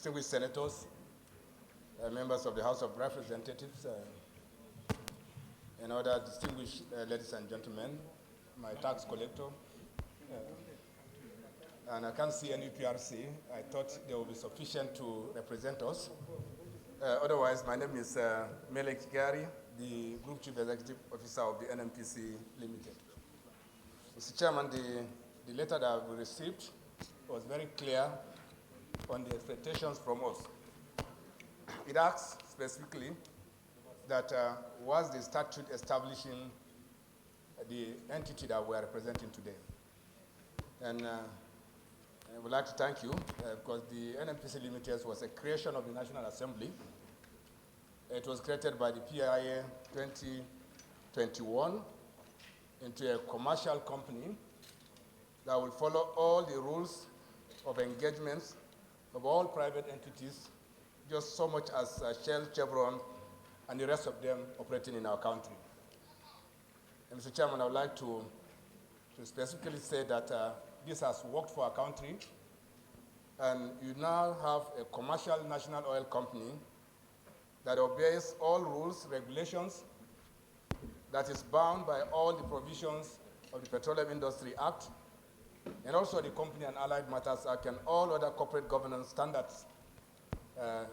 distinguished senators, members of the House of Representatives, and other distinguished ladies and gentlemen, my tax collector, and I can't see any PRC. I thought they will be sufficient to represent us. Otherwise, my name is Mele Kyari, the Group Chief Executive Officer of the NNPCL Limited. Mr. Chairman, the letter that we received was very clear on the expectations from us. It asks specifically that was the statute establishing the entity that we are representing today. And I would like to thank you because the NNPCL Limited was a creation of the National Assembly. It was created by the PIA 2021 into a commercial company that will follow all the rules of engagements of all private entities, just so much as Shell, Chevron, and the rest of them operating in our country. And Mr. Chairman, I would like to specifically say that this has worked for our country, and you now have a commercial national oil company that obeys all rules, regulations, that is bound by all the provisions of the Petroleum Industry Act, and also the Company and Allied Matters Act and all other corporate governance standards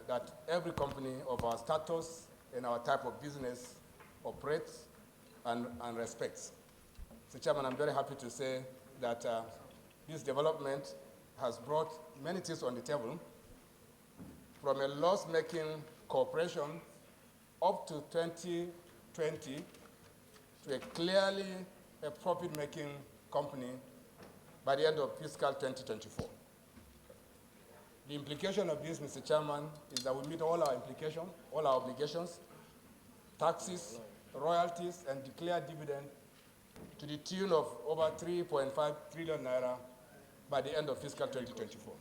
that every company of our status and our type of business operates and respects. So, Chairman, I'm very happy to say that this development has brought many things on the table, from a loss-making corporation up to 2020 to a clearly a profit-making company by the end of fiscal 2024. The implication of this, Mr. Chairman, is that we meet all our obligations, taxes, royalties, and declare dividend to the tune of over 3.5 trillion naira by the end of fiscal 2024.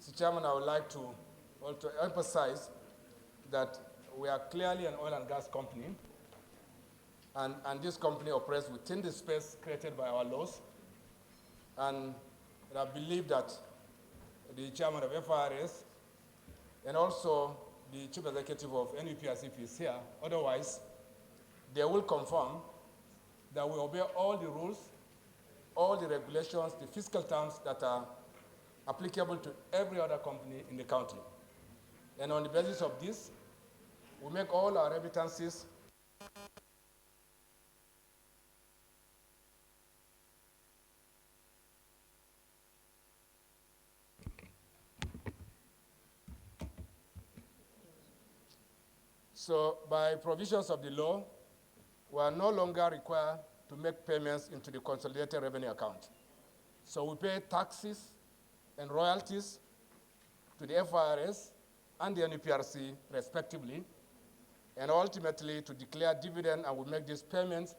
Mr. Chairman, I would like to also emphasize that we are clearly an oil and gas company, and this company operates within the space created by our laws. And I believe that the chairman of FRS and also the chief executive of NNPCL is here. Otherwise, they will confirm that we obey all the rules, all the regulations, the fiscal terms that are applicable to every other company in the country. And on the basis of this, we make all our remittances So by provisions of the law, we are no longer required to make payments into the consolidated revenue account. So we pay taxes and royalties to the FRS and the NNPCL respectively, and ultimately to declare dividend, and we make these payments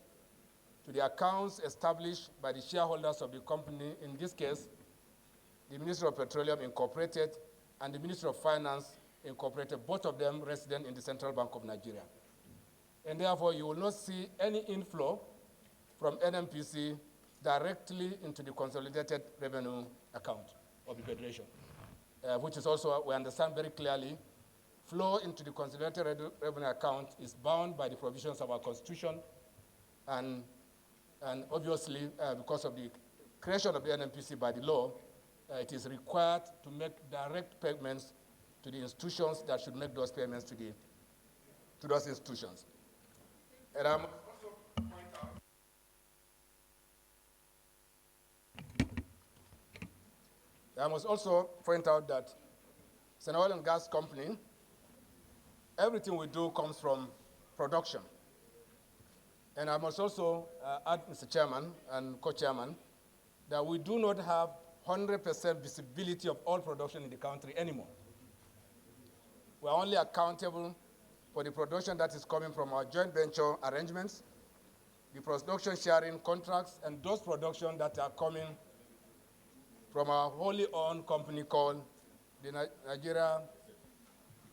to the accounts established by the shareholders of the company, in this case, the Ministry of Petroleum Incorporated and the Ministry of Finance Incorporated, both of them resident in the Central Bank of Nigeria. And therefore, you will not see any inflow from NNPCL directly into the consolidated revenue account of the Federation, which is also, we understand very clearly, flow into the consolidated revenue account is bound by the provisions of our Constitution, and obviously, because of the creation of the NNPCL by the law, it is required to make direct payments to the institutions that should make those payments to those institutions. And I must also point out that it's an oil and gas company. Everything we do comes from production. And I must also add, Mr. Chairman and co-chairman, that we do not have 100% visibility of all production in the country anymore. We're only accountable for the production that is coming from our joint venture arrangements, the production sharing contracts, and those production that are coming from our wholly owned company called the Nigeria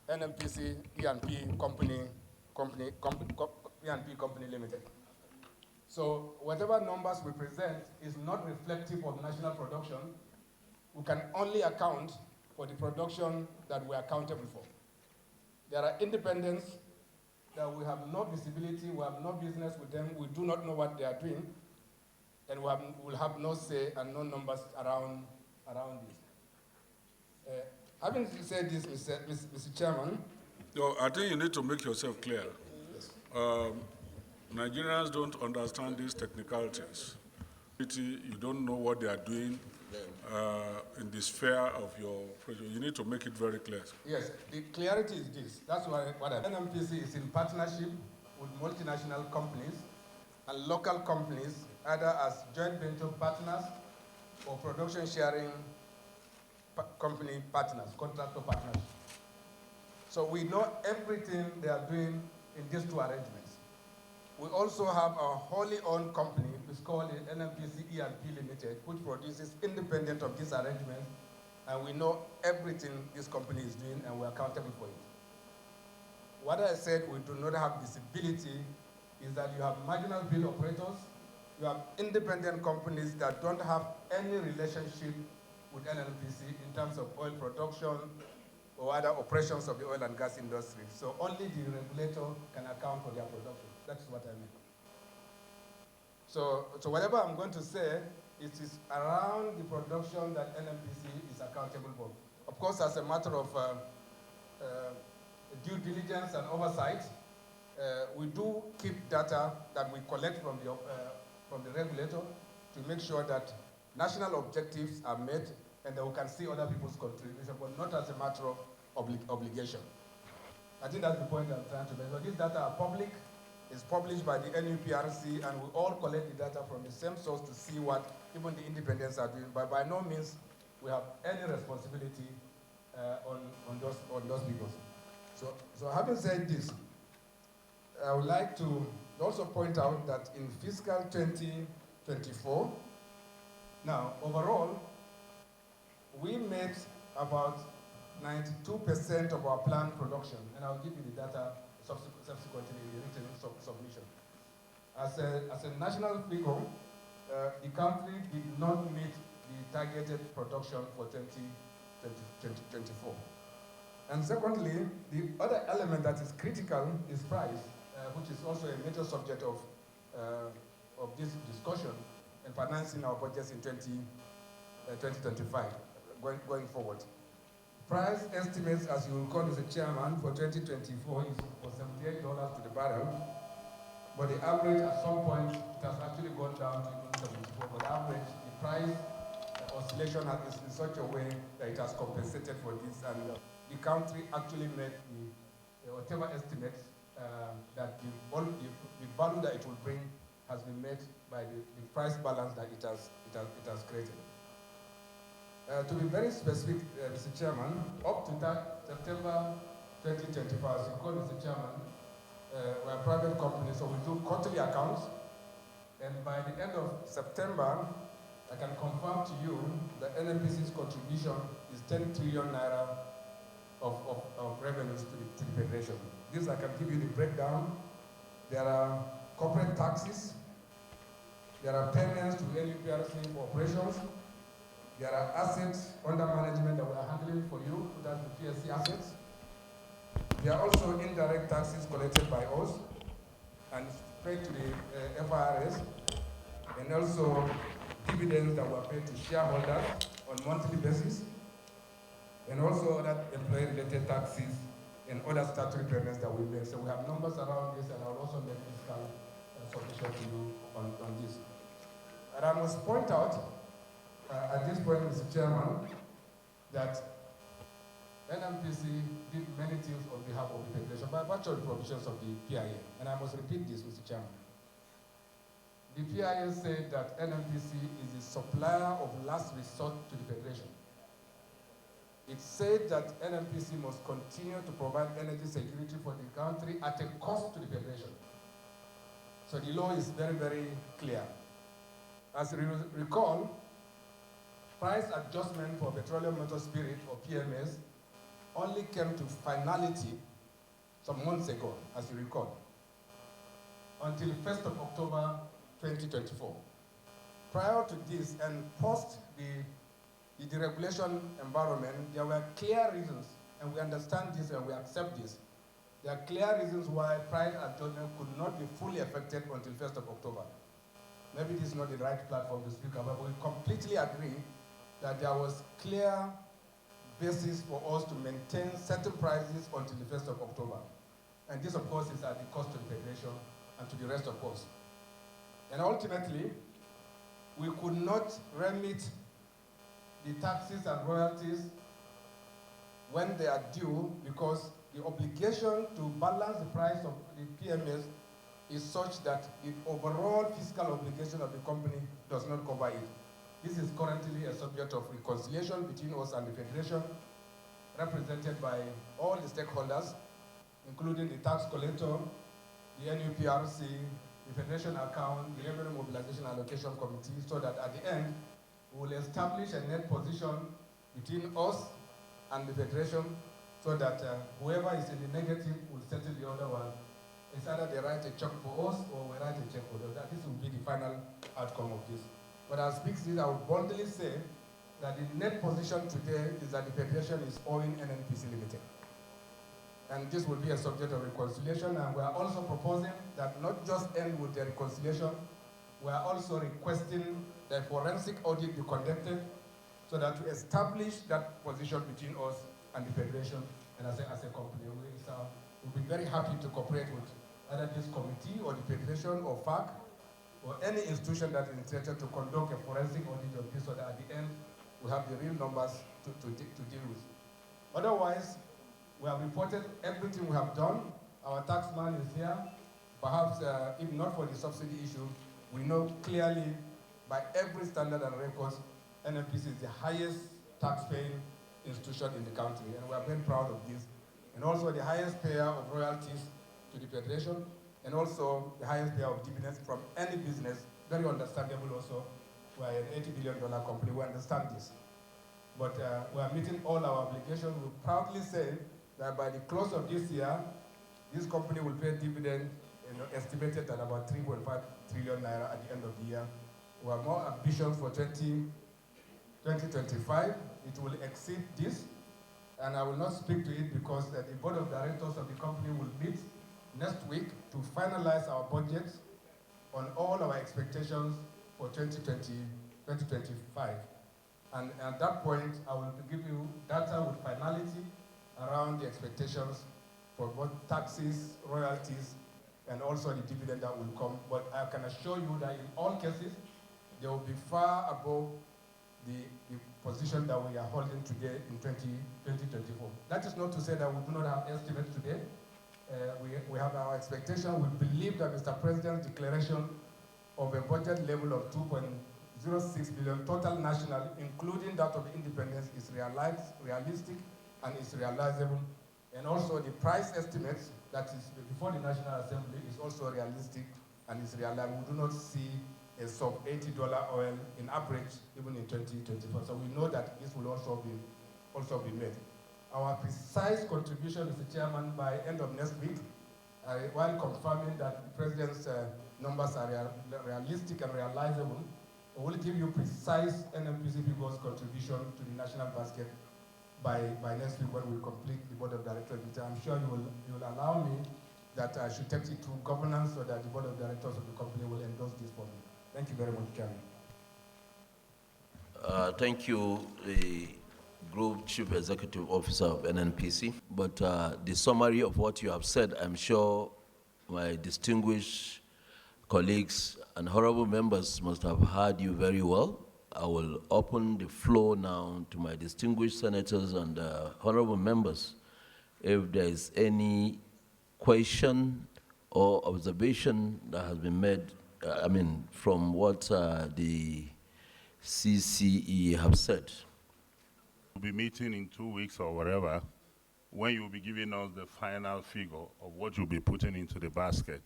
NNPCL E&P Company Limited. So whatever numbers we present is not reflective of national production. We can only account for the production that we are accountable for. There are independents that we have no visibility, we have no business with them, we do not know what they are doing, and we will have no say and no numbers around this. Having said this, Mr. Chairman. No, I think you need to make yourself clear. Yes. Nigerians don't understand these technicalities. You don't know what they are doing in the sphere of your project. You need to make it very clear. Yes, the clarity is this. That's what NNPC is in partnership with multinational companies and local companies, either as joint venture partners or production sharing company partners, contractor partners. So we know everything they are doing in these two arrangements. We also have a wholly owned company, it's called the NNPCL Limited, which produces independent of this arrangement, and we know everything this company is doing, and we're accountable for it. What I said we do not have visibility is that you have marginal bill operators, you have independent companies that don't have any relationship with NNPC in terms of oil production or other operations of the oil and gas industry. So only the regulator can account for their production. That's what I mean. So whatever I'm going to say, it is around the production that NNPC is accountable for. Of course, as a matter of due diligence and oversight, we do keep data that we collect from the regulator to make sure that national objectives are met and that we can see other people's contribution, but not as a matter of obligation. I think that's the point I'm trying to make. So these data are public. It's published by the NNPRC, and we all collect the data from the same source to see what even the independents are doing. But by no means we have any responsibility on those people. So having said this, I would like to also point out that in fiscal 2024, now overall, we made about 92% of our planned production, and I'll give you the data subsequently in the written submission. As a national figure, the country did not meet the targeted production for 2024. And secondly, the other element that is critical is price, which is also a major subject of this discussion and financing our budgets in 2025 going forward. Price estimates, as you recall, Mr. Chairman, for 2024 is for $78 to the barrel, but the average at some point it has actually gone down to even 74. But the average, the price oscillation is in such a way that it has compensated for this, and the country actually made whatever estimates that the value that it will bring has been met by the price balance that it has created. To be very specific, Mr. Chairman, up to that September 2025, as you call Mr. Chairman, we're a private company, so we do quarterly accounts. And by the end of September, I can confirm to you that NNPC's contribution is 10 trillion naira of revenues to the Federation. This I can give you the breakdown. There are corporate taxes, there are payments to NNPRC for operations, there are assets under management that we are handling for you, that's the PSC assets. There are also indirect taxes collected by us and paid to the FIRS, and also dividends that were paid to shareholders on a monthly basis, and also other employee-related taxes and other statutory payments that we make. So we have numbers around this, and I'll also make fiscal submission to you on this. And I must point out, at this point, Mr. Chairman, that NNPC did many things on behalf of the Federation by virtue of the provisions of the PIA. And I must repeat this, Mr. Chairman. The PIA said that NNPC is the supplier of last resort to the Federation. It said that NNPC must continue to provide energy security for the country at a cost to the Federation. So the law is very, very clear. As you recall, price adjustment for petroleum motor spirit, or PMS, only came to finality some months ago, as you recall, until 1st of October 2024. Prior to this and post the the deregulation environment, there were clear reasons, and we understand this and we accept this. There are clear reasons why price adjustment could not be fully effected until 1st of October. Maybe this is not the right platform to speak about, but we completely agree that there was clear basis for us to maintain certain prices until the 1st of October. And this, of course, is at the cost to the Federation and to the rest of us. And ultimately, we could not remit the taxes and royalties when they are due because the obligation to balance the price of the PMS is such that the overall fiscal obligation of the company does not cover it. This is currently a subject of reconciliation between us and the Federation, represented by all the stakeholders, including the tax collector, the NUPRC, the Federation account, the Revenue Mobilization Allocation Committee, so that at the end, we will establish a net position between us and the Federation so that whoever is in the negative will settle the other one. It's either they write a check for us or we write a check for them. This will be the final outcome of this. But as speaks this, I would boldly say that the net position today is that the Federation is owing NNPC Limited. And this will be a subject of reconciliation, and we are also proposing that not just end with the reconciliation, we are also requesting that forensic audit be conducted so that to establish that position between us and the Federation and as a company. We'll be very happy to cooperate with either this committee or the Federation or FAC or any institution that is interested to conduct a forensic audit of this so that at the end we have the real numbers to deal with. Otherwise, we have reported everything we have done. Our taxman is here. Perhaps if not for the subsidy issue, we know clearly by every standard and records, NNPC is the highest tax-paying institution in the country, and we are very proud of this. And also the highest payer of royalties to the Federation, and also the highest payer of dividends from any business. Very understandable also. We are an $80 billion company, we understand this. But we are meeting all our obligations. We proudly say that by the close of this year, this company will pay dividend estimated at about 3.5 trillion naira at the end of the year. We have more ambitions for 2025. It will exceed this, and I will not speak to it because the board of directors of the company will meet next week to finalize our budget on all our expectations for 2025. And at that point, I will give you data with finality around the expectations for both taxes, royalties, and also the dividend that will come. But I can assure you that in all cases, they will be far above the position that we are holding today in 2024. That is not to say that we do not have estimates today. We have our expectation. We believe that Mr. President's declaration of a budget level of 2.06 billion total national, including that of independence, is realistic and is realizable. And also the price estimates that is before the National Assembly is also realistic and is reliable. We do not see a sub-$80 oil in average even in 2024. So we know that this will also be made. Our precise contribution, Mr. Chairman, by end of next week, while confirming that the President's numbers are realistic and realizable, we will give you precise NNPC figures contribution to the national basket by next week when we complete the board of directors. I'm sure you will allow me that I should take it to governance so that the board of directors of the company will endorse this for me. Thank you very much, Chairman. Thank you, the Group Chief Executive Officer of NNPC. But the summary of what you have said, I'm sure my distinguished colleagues and honorable members must have heard you very well. I will open the floor now to my distinguished senators and honorable members. If there is any question or observation that has been made, from what the GCEO have said. We'll be meeting in 2 weeks or whatever, when you'll be giving us the final figure of what you'll be putting into the basket.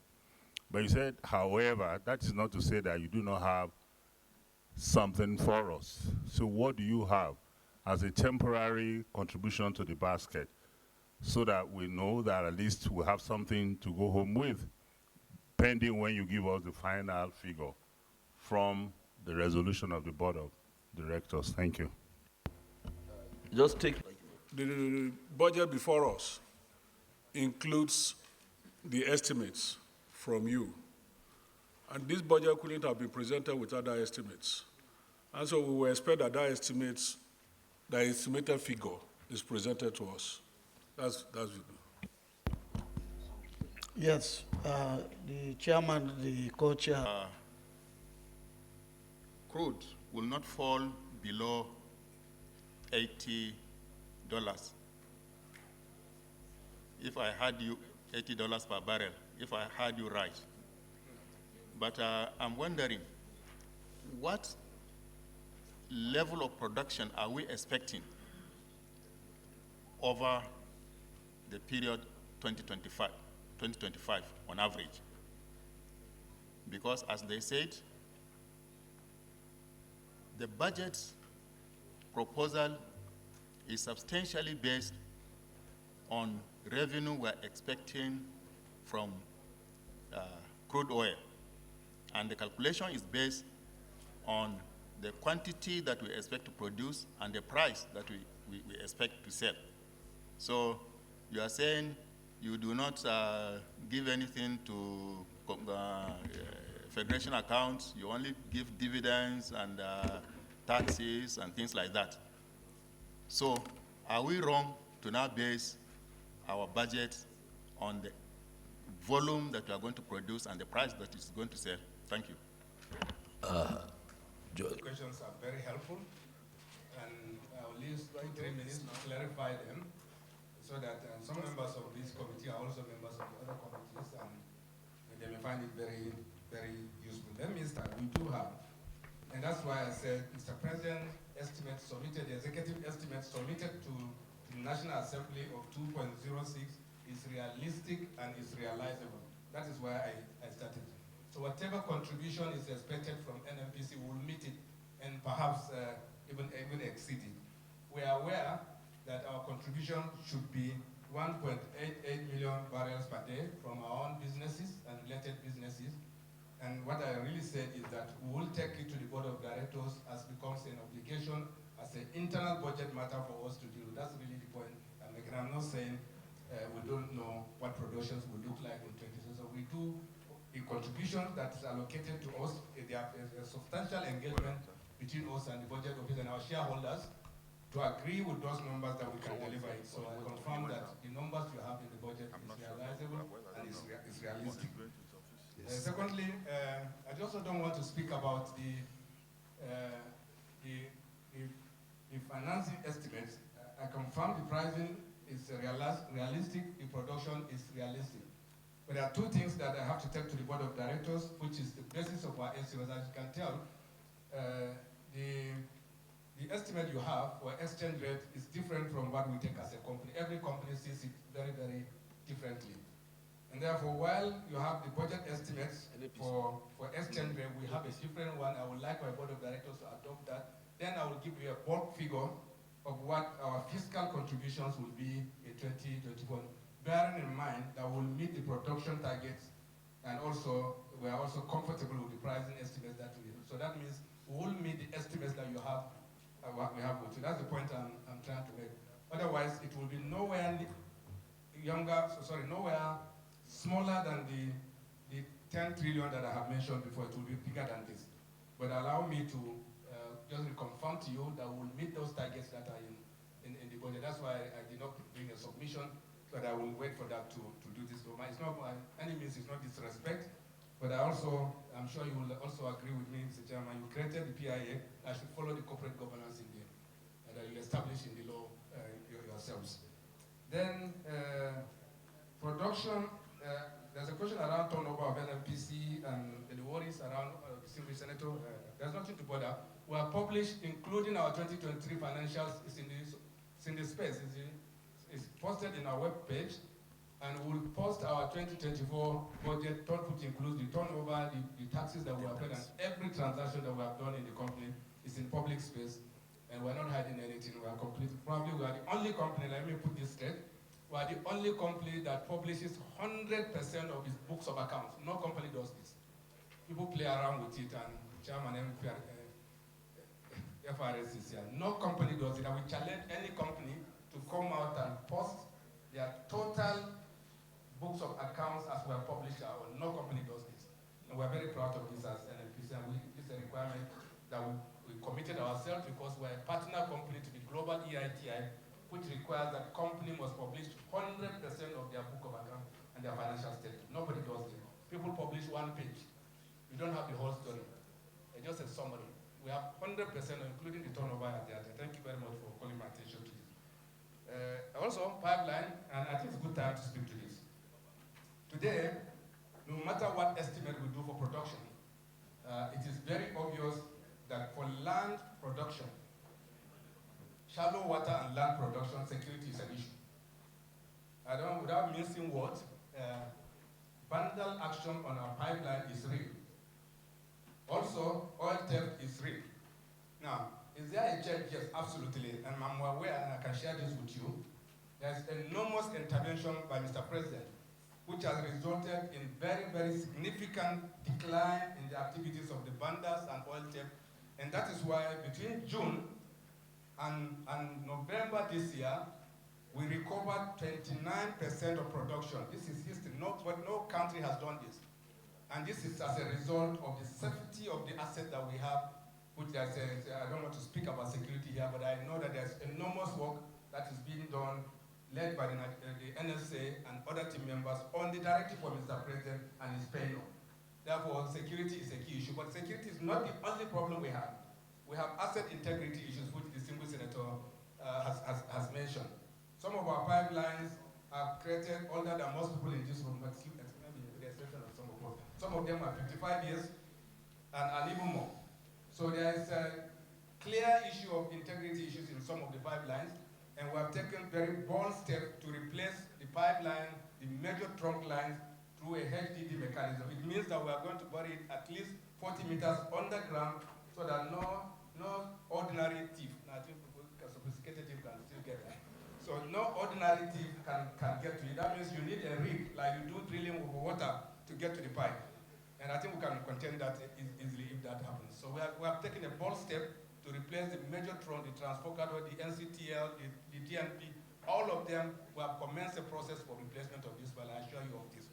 But you said, however, that is not to say that you do not have something for us. So what do you have as a temporary contribution to the basket so that we know that at least we have something to go home with, pending when you give us the final figure from the resolution of the board of directors? Thank you. Just take. The budget before us includes the estimates from you. And this budget couldn't have been presented with other estimates. And so we will expect that the estimated figure is presented to us. That's it. Yes, the chairman, the co-chair. Crude will not fall below $80. If I had you $80 per barrel, if I heard you right. But I'm wondering, what level of production are we expecting over the period 2025 on average? Because as they said, the budget proposal is substantially based on revenue we're expecting from crude oil. And the calculation is based on the quantity that we expect to produce and the price that we expect to sell. So you are saying you do not give anything to federation accounts, you only give dividends and taxes and things like that. So are we wrong to now base our budget on the volume that we are going to produce and the price that it's going to sell? Thank you. Questions are very helpful, and I'll use 2-3 minutes to clarify them, so that some members of this committee are also members of the other committees, and they may find it very, very useful. Let me start. We do have, and that's why I said, Mr. President, estimate submitted, the executive estimate submitted to the National Assembly of 2.06 is realistic and is realizable. That is why I started. So whatever contribution is expected from NNPC, will meet it and perhaps even exceed it. We are aware that our contribution should be 1.88 million barrels per day from our own businesses and related businesses. And what I really said is that we will take it to the board of directors as becomes an obligation, as an internal budget matter for us to deal with. That's really the point I'm making. I'm not saying we don't know what productions will look like in 2020. So we do a contribution that is allocated to us. There is a substantial engagement between us and the budget office and our shareholders to agree with those numbers that we can deliver it. So I confirm that the numbers you have in the budget is realizable and is realistic. Secondly, I also don't want to speak about the financing estimates. I confirm the pricing is realistic, the production is realistic. But there are two things that I have to take to the board of directors, which is the basis of our estimates. As you can tell, the estimate you have for exchange rate is different from what we take as a company. Every company sees it very, very differently. And therefore, while you have the budget estimates for exchange rate, we have a different one. I would like my board of directors to adopt that. Then I will give you a bulk figure of what our fiscal contributions will be in 2021. Bearing in mind that we'll meet the production targets, and also we are also comfortable with the pricing estimates that we have. So that means we will meet the estimates that you have, what we have. So that's the point I'm trying to make. Otherwise, it will be nowhere nowhere smaller than the 10 trillion that I have mentioned before. It will be bigger than this. But allow me to just confirm to you that we'll meet those targets that are in the budget. That's why I did not bring a submission. But I will wait for that to do this. So it's not by any means, it's not disrespect, but I'm sure you will also agree with me, Mr. Chairman, you created the PIA, I should follow the corporate governance in that you establish in the law yourselves. Then production, there's a question around turnover of NNPC and the worries around distinguished senator. There's nothing to bother. We are published, including our 2023 financials, is in the space. It's posted in our web page, and we'll post our 2024 budget, which includes the turnover, the taxes that we have paid, and every transaction that we have done in the company is in public space, and we're not hiding anything. We are complete. Probably we are the only company, let me put this straight, we are the only company that publishes 100% of its books of accounts. No company does this. People play around with it, and Chairman FRSCCL. No company does it. I will challenge any company to come out and post their total books of accounts as were published. No company does this. And we're very proud of this as NNPCL. This is a requirement that we committed ourselves because we're a partner company to the global EITI, which requires that company must publish 100% of their book of accounts and their financial statement. Nobody does it. People publish one page. You don't have the whole story. It's just a summary. We have 100%, including the turnover at the end. Thank you very much for calling my attention to this. Also, pipeline, and I think it's a good time to speak to this. Today, no matter what estimate we do for production, it is very obvious that for land production, shallow water and land production, security is an issue. Without mincing words, vandal action on our pipeline is real. Also, oil theft is real. Now, is there a check? Yes, absolutely, and I'm aware, and I can share this with you. There's enormous intervention by Mr. President, which has resulted in very, very significant decline in the activities of the banders and oil theft. And that is why between June and November this year, we recovered 29% of production. This is history. No country has done this. And this is as a result of the safety of the asset that we have, which I don't want to speak about security here, but I know that there's enormous work that is being done, led by the NSA and other team members on the directive of Mr. President and his panel. Therefore, security is a key issue, but security is not the only problem we have. We have asset integrity issues, which the distinguished senator has mentioned. Some of our pipelines are created older than most people in this room, but maybe the exception of some of us. Some of them are 55 years and even more. So there is a clear issue of integrity issues in some of the pipelines, and we have taken very bold steps to replace the pipeline, the major trunk lines, through a HDD mechanism. It means that we are going to bury it at least 40 meters underground so that no ordinary thief, I think a sophisticated thief can still get it. So no ordinary thief can get to it. That means you need a rig, like you do drilling with water to get to the pipe. And I think we can contain that easily if that happens. So we have taken a bold step to replace the major trunk, the transporter, the NCTL, the DNP, all of them. We have commenced a process for replacement of this, but I assure you of this.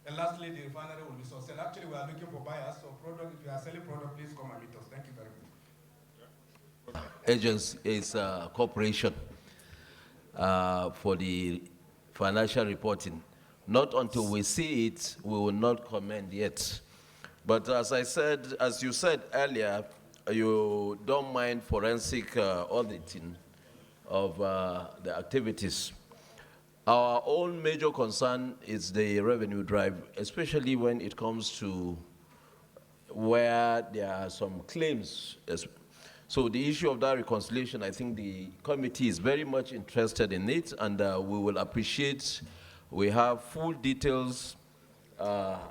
And lastly, the refinery will be sourced. Actually, we are looking for buyers, so product, if you are selling product, please come and meet us. Thank you very much. Agents is a corporation for the financial reporting. Not until we see it, we will not comment yet. But as you said earlier, you don't mind forensic auditing of the activities. Our own major concern is the revenue drive, especially when it comes to where there are some claims. So the issue of that reconciliation, I think the committee is very much interested in it, and we will appreciate. We have full details of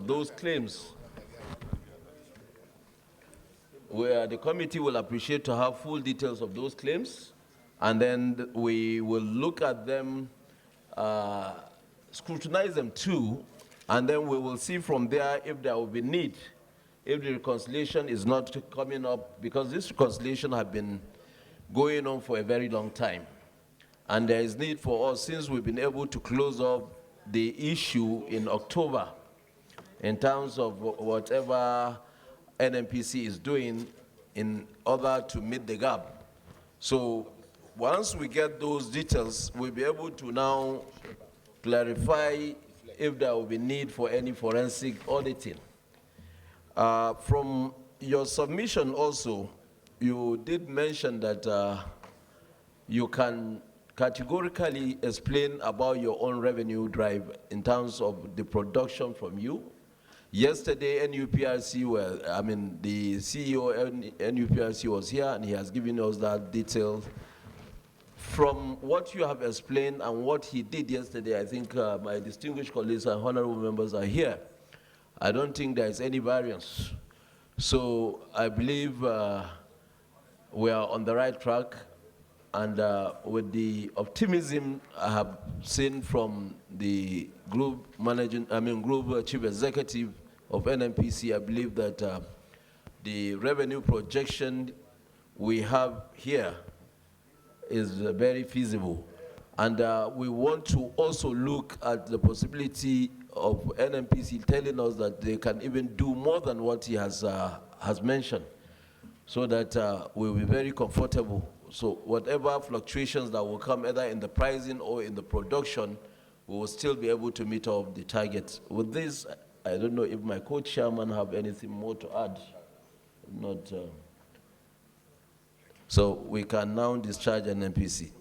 those claims. Where the committee will appreciate to have full details of those claims, and then we will look at them, scrutinize them too, and then we will see from there if there will be need, if the reconciliation is not coming up, because this reconciliation has been going on for a very long time. And there is need for us, since we've been able to close up the issue in October, in terms of whatever NNPC is doing in order to meet the gap. So once we get those details, we'll be able to now clarify if there will be need for any forensic auditing. From your submission also, you did mention that you can categorically explain about your own revenue drive in terms of the production from you. Yesterday, NUPRC, the CEO NUPRC was here, and he has given us that detail. From what you have explained and what he did yesterday, I think my distinguished colleagues and honorable members are here. I don't think there is any variance. So I believe we are on the right track, and with the optimism I have seen from the group chief executive of NNPC, I believe that the revenue projection we have here is very feasible. And we want to also look at the possibility of NNPC telling us that they can even do more than what he has mentioned, so that we'll be very comfortable. So whatever fluctuations that will come either in the pricing or in the production, we will still be able to meet up the targets. With this, I don't know if my co-chairman have anything more to add. Not. So we can now discharge NNPC.